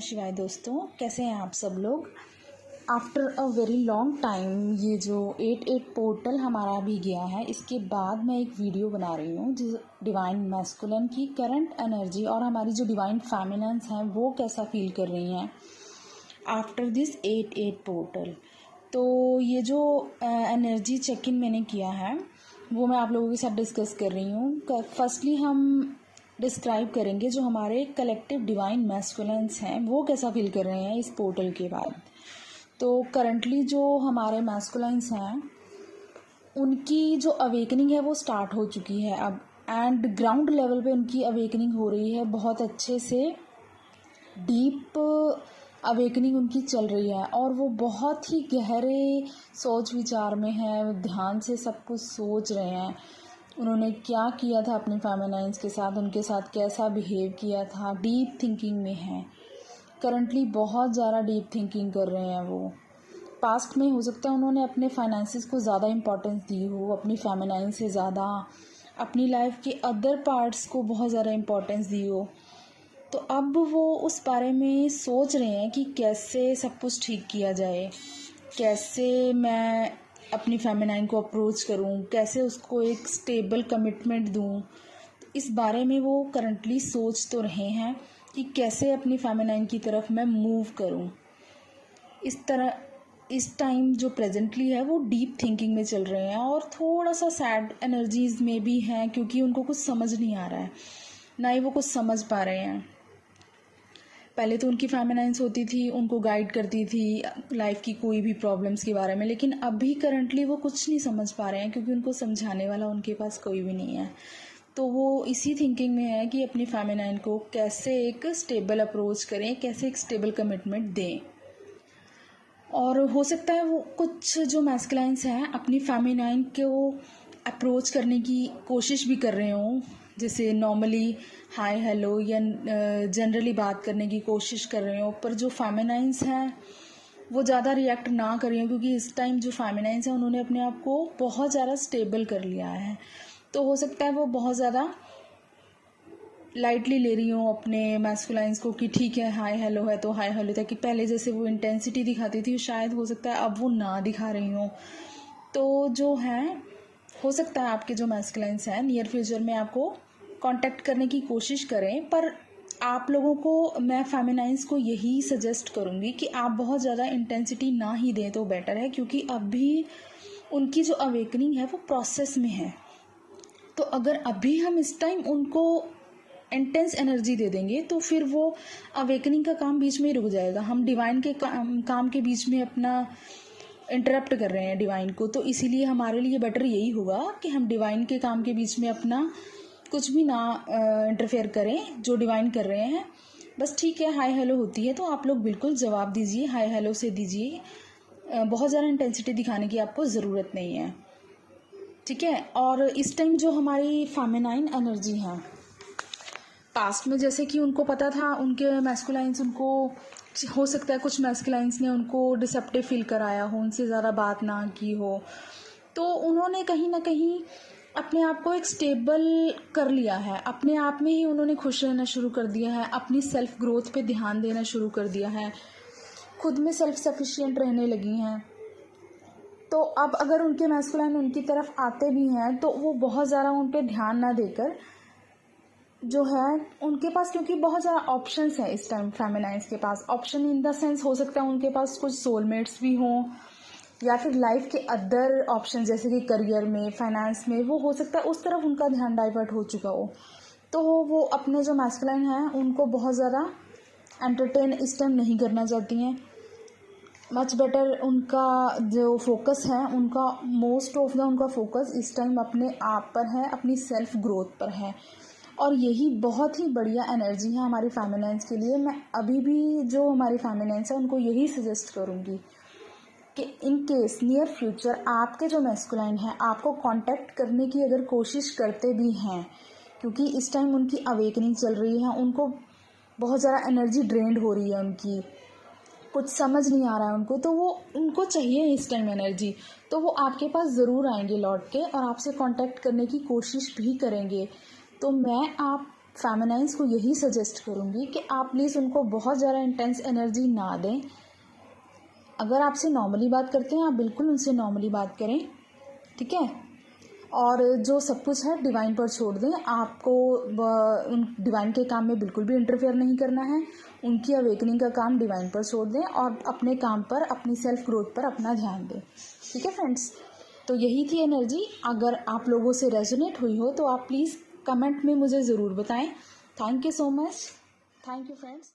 शिवाय दोस्तों, कैसे हैं आप सब लोग। After a very long time ये जो 88 पोर्टल हमारा भी गया है, इसके बाद मैं एक वीडियो बना रही हूँ जिस डिवाइन मैस्कुलिन की करंट एनर्जी और हमारी जो डिवाइन फेमिनिन्स हैं वो कैसा फील कर रही हैं आफ्टर दिस 88 पोर्टल। तो ये जो एनर्जी चेक इन मैंने किया है वो मैं आप लोगों के साथ डिस्कस कर रही हूँ। फर्स्टली हम डिस्क्राइब करेंगे जो हमारे कलेक्टिव डिवाइन मैस्कुलिन्स हैं वो कैसा फील कर रहे हैं इस पोर्टल के बाद। तो करंटली जो हमारे मैस्कुलिन्स हैं उनकी जो अवेकनिंग है वो स्टार्ट हो चुकी है अब, एंड ग्राउंड लेवल पे उनकी अवेकनिंग हो रही है। बहुत अच्छे से डीप अवेकनिंग उनकी चल रही है और वो बहुत ही गहरे सोच विचार में है, ध्यान से सब कुछ सोच रहे हैं। उन्होंने क्या किया था अपने फेमिनाइन्स के साथ, उनके साथ कैसा बिहेव किया था, डीप थिंकिंग में है। करंटली बहुत ज़्यादा डीप थिंकिंग कर रहे हैं वो। पास्ट में हो सकता है उन्होंने अपने फाइनेंसिस को ज़्यादा इम्पोर्टेंस दी हो, अपनी फेमिनाइन से ज़्यादा अपनी लाइफ के अदर पार्ट्स को बहुत ज़्यादा इम्पोर्टेंस दी हो। तो अब वो उस बारे में सोच रहे हैं कि कैसे सब कुछ ठीक किया जाए, कैसे मैं अपनी फेमिनाइन को अप्रोच करूं, कैसे उसको एक स्टेबल कमिटमेंट दूं। इस बारे में वो करंटली सोच तो रहे हैं कि कैसे अपनी फेमिनाइन की तरफ मैं मूव करूं। इस टाइम जो प्रेजेंटली है वो डीप थिंकिंग में चल रहे हैं और थोड़ा सा सैड एनर्जीज में भी हैं, क्योंकि उनको कुछ समझ नहीं आ रहा है, ना ही वो कुछ समझ पा रहे हैं। पहले तो उनकी फेमिनाइन्स होती थी, उनको गाइड करती थी लाइफ की कोई भी प्रॉब्लम्स के बारे में, लेकिन अभी करंटली वो कुछ नहीं समझ पा रहे हैं क्योंकि उनको समझाने वाला उनके पास कोई भी नहीं है। तो वो इसी थिंकिंग में है कि अपनी फेमिनाइन को कैसे एक स्टेबल अप्रोच करें, कैसे एक स्टेबल कमिटमेंट दें। और हो सकता है वो कुछ जो मैस्कुलाइन्स हैं अपनी फेमिनाइन को अप्रोच करने की कोशिश भी कर रहे हों, जैसे नॉर्मली हाय हेलो या जनरली बात करने की कोशिश कर रहे हो, पर जो फेमिनाइन्स हैं वो ज़्यादा रिएक्ट ना कर रही हो, क्योंकि इस टाइम जो फेमिनाइन्स हैं उन्होंने अपने आप को बहुत ज़्यादा स्टेबल कर लिया है। तो हो सकता है वो बहुत ज़्यादा लाइटली ले रही हूँ अपने मैस्कुलाइन्स को कि ठीक है हाय हेलो है तो हाय हेलो था, कि पहले जैसे वो इंटेंसिटी दिखाती थी शायद हो सकता है अब वो ना दिखा रही हूँ। तो जो है हो सकता है आपके जो मैस्कुलाइन्स हैं नियर फ्यूचर में आपको कांटेक्ट करने की कोशिश करें, पर आप लोगों को मैं फेमिनाइन्स को यही सजेस्ट करूँगी कि आप बहुत ज़्यादा इंटेंसिटी ना ही दें तो बेटर है, क्योंकि अभी उनकी जो अवेकनिंग है वो प्रोसेस में है। तो अगर अभी हम इस टाइम उनको इंटेंस एनर्जी दे देंगे तो फिर वो अवेकनिंग का काम बीच में ही रुक जाएगा। हम डिवाइन के काम के बीच में अपना इंटरप्ट कर रहे हैं डिवाइन को, तो इसीलिए हमारे लिए बेटर यही होगा कि हम डिवाइन के काम के बीच में अपना कुछ भी ना इंटरफेयर करें। जो डिवाइन कर रहे हैं बस ठीक है हाय हेलो होती है तो आप लोग बिल्कुल जवाब दीजिए, हाय हेलो से दीजिए, बहुत ज़्यादा इंटेंसिटी दिखाने की आपको ज़रूरत नहीं है, ठीक है। और इस टाइम जो हमारी फेमिनाइन एनर्जी है, पास्ट में जैसे कि उनको पता था उनके मैस्कुलाइन्स, उनको हो सकता है कुछ मैस्कुलाइन्स ने उनको डिसेप्टिव फील कराया हो, उनसे ज़्यादा बात ना की हो, तो उन्होंने कहीं ना कहीं अपने आप को एक स्टेबल कर लिया है, अपने आप में ही उन्होंने खुश रहना शुरू कर दिया है, अपनी सेल्फ ग्रोथ पे ध्यान देना शुरू कर दिया है, खुद में सेल्फ सफिशिएंट रहने लगी हैं। तो अब अगर उनके मैस्कुलाइन उनकी तरफ आते भी हैं तो वो बहुत ज़्यादा उन पर ध्यान ना देकर जो है उनके पास, क्योंकि बहुत ज़्यादा ऑप्शंस हैं इस टाइम फेमिनाइन्स के पास। ऑप्शन इन द सेंस हो सकता है उनके पास कुछ सोलमेट्स भी हों, या फिर लाइफ के अदर ऑप्शन जैसे कि करियर में, फाइनेंस में, वो हो सकता है उस तरफ उनका ध्यान डाइवर्ट हो चुका हो। तो वो अपने जो मैस्कुलाइन हैं उनको बहुत ज़्यादा एंटरटेन इस टाइम नहीं करना चाहती हैं। मच बेटर उनका जो फोकस है, उनका मोस्ट ऑफ द उनका फोकस इस टाइम अपने आप पर है, अपनी सेल्फ ग्रोथ पर है। और यही बहुत ही बढ़िया एनर्जी है हमारी फेमिनाइन्स के लिए। मैं अभी भी जो हमारी फेमिनाइन्स है उनको यही सजेस्ट करूँगी कि इन केस नियर फ्यूचर आपके जो मैस्कुलाइन हैं आपको कांटेक्ट करने की अगर कोशिश करते भी हैं, क्योंकि इस टाइम उनकी अवेकनिंग चल रही है, उनको बहुत ज़्यादा एनर्जी ड्रेंड हो रही है, उनकी कुछ समझ नहीं आ रहा है उनको, तो वो उनको चाहिए इस टाइम एनर्जी, तो वो आपके पास ज़रूर आएंगे लौट के और आपसे कांटेक्ट करने की कोशिश भी करेंगे। तो मैं आप फेमिनाइन्स को यही सजेस्ट करूँगी कि आप प्लीज़ उनको बहुत ज़्यादा इंटेंस एनर्जी ना दें। अगर आपसे नॉर्मली बात करते हैं आप बिल्कुल उनसे नॉर्मली बात करें, ठीक है। और जो सब कुछ है डिवाइन पर छोड़ दें। आपको उन डिवाइन के काम में बिल्कुल भी इंटरफेयर नहीं करना है। उनकी अवेकनिंग का काम डिवाइन पर छोड़ दें और अपने काम पर, अपनी सेल्फ ग्रोथ पर अपना ध्यान दें, ठीक है फ्रेंड्स। तो यही थी एनर्जी। अगर आप लोगों से रेजोनेट हुई हो तो आप प्लीज़ कमेंट में मुझे ज़रूर बताएं। Thank you so much. Thank you friends.